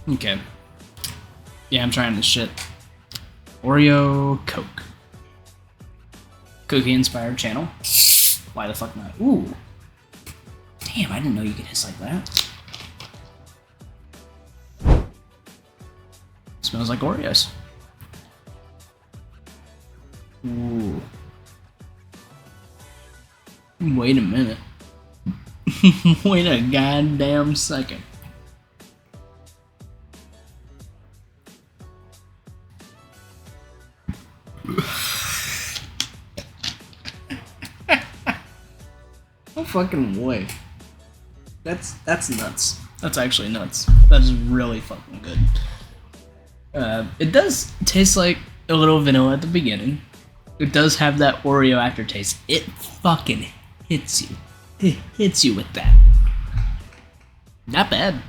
Okay. Yeah, I'm trying this shit. Oreo Coke. Cookie inspired channel. Why the fuck not? Ooh. Damn, I didn't know you could hiss like that. Smells like Oreos. Ooh. Wait a minute. Wait a goddamn second. No fucking way. That's nuts. That's actually nuts. That's really fucking good. It does taste like a little vanilla at the beginning. It does have that Oreo aftertaste. It fucking hits you. It hits you with that. Not bad.